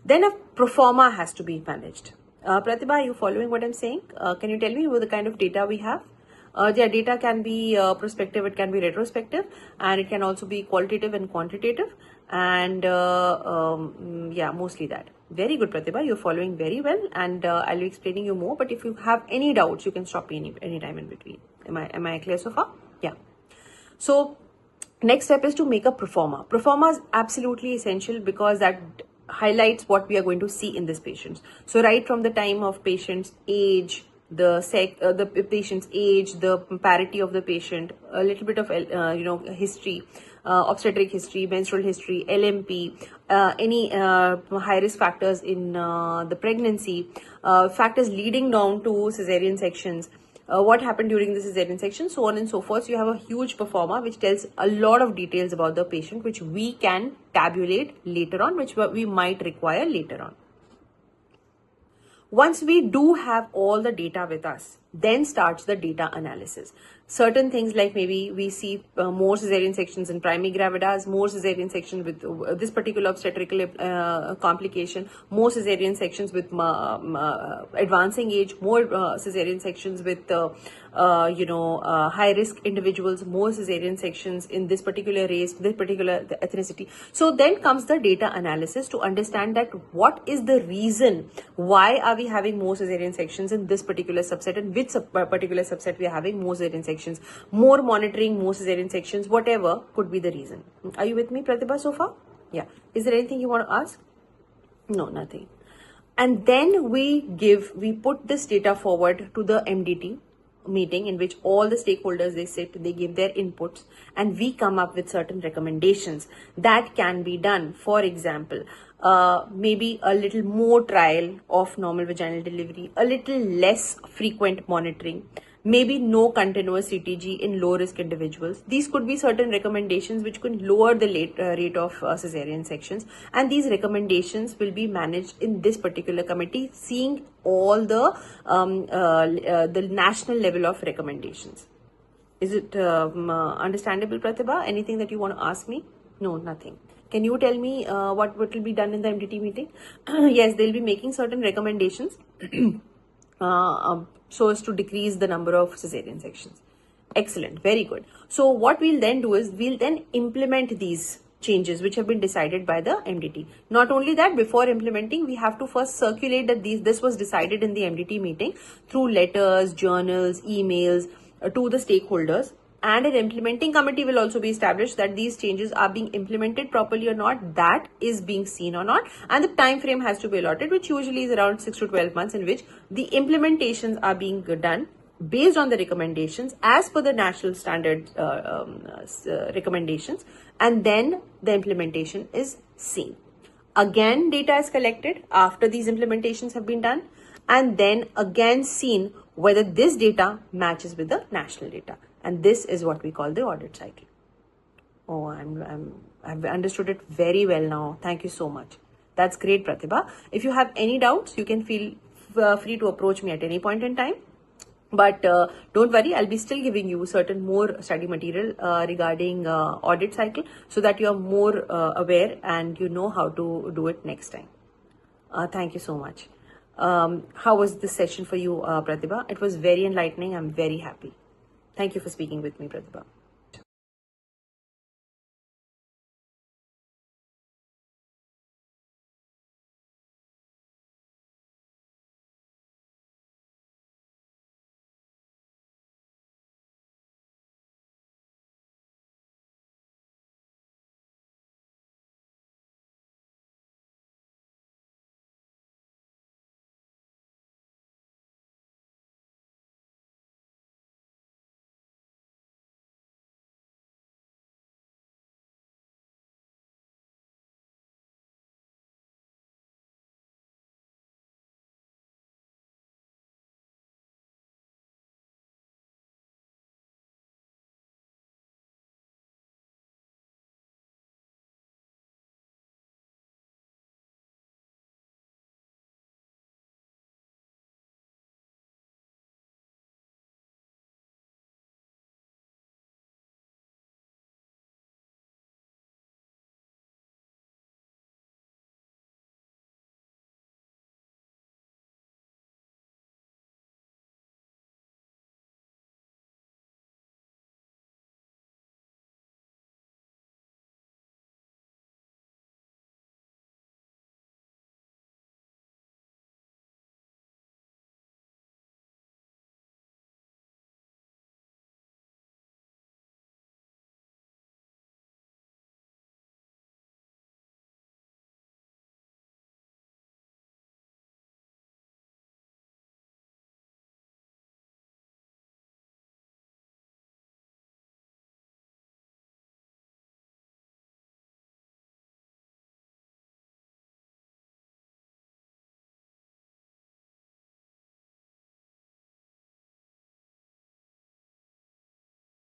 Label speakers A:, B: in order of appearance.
A: Then a proforma has to be managed. Pratibha, are you following what I'm saying? Can you tell me what the kind of data we have? Yeah, data can be prospective, it can be retrospective, and it can also be qualitative and quantitative, and yeah, mostly that. Very good, Pratibha, you're following very well, and I'll be explaining you more, but if you have any doubts, you can stop me any time in between. Am I clear so far? Yeah. So next step is to make a proforma. Proforma is absolutely essential because that highlights what we are going to see in this patient. So right from the time of patient's age, the patient's age, the parity of the patient, a little bit of history, obstetric history, menstrual history, LMP, any high risk factors in the pregnancy, factors leading down to cesarean sections, what happened during the cesarean section, so on and so forth. So you have a huge proforma which tells a lot of details about the patient, which we can tabulate later on, which we might require later on. Once we do have all the data with us, then starts the data analysis. Certain things like maybe we see more cesarean sections in primary gravidas, more cesarean sections with this particular obstetrical complication, more cesarean sections with advancing age, more cesarean sections with high risk individuals, more cesarean sections in this particular race, this particular ethnicity. So then comes the data analysis to understand that what is the reason why are we having more cesarean sections in this particular subset, and which particular subset we are having more cesarean sections, more monitoring, more cesarean sections, whatever could be the reason. Are you with me, Pratibha, so far? Yeah. Is there anything you want to ask? No, nothing. And then we put this data forward to the MDT meeting, in which all the stakeholders, they sit, they give their inputs, and we come up with certain recommendations that can be done. For example, maybe a little more trial of normal vaginal delivery, a little less frequent monitoring, maybe no continuous CTG in low risk individuals. These could be certain recommendations which could lower the rate of cesarean sections, and these recommendations will be managed in this particular committee, seeing all the national level of recommendations. Is it understandable, Pratibha? Anything that you want to ask me? No, nothing. Can you tell me what will be done in the MDT meeting? Yes, they'll be making certain recommendations so as to decrease the number of cesarean sections. Excellent, very good. So what we'll then do is we'll then implement these changes which have been decided by the MDT. Not only that, before implementing, we have to first circulate that this was decided in the MDT meeting through letters, journals, emails to the stakeholders. And an implementing committee will also be established, that these changes are being implemented properly or not, that is being seen or not, and the time frame has to be allotted, which usually is around 6 to 12 months, in which the implementations are being done based on the recommendations as per the national standard recommendations, and then the implementation is seen. Again, data is collected after these implementations have been done, and then again seen whether this data matches with the national data. And this is what we call the audit cycle. Oh, I've understood it very well now. Thank you so much. That's great, Pratibha. If you have any doubts, you can feel free to approach me at any point in time. But don't worry, I'll be still giving you certain more study material regarding audit cycle, so that you are more aware and you know how to do it next time. Thank you so much. How was this session for you, Pratibha? It was very enlightening. I'm very happy. Thank you for speaking with me, Pratibha.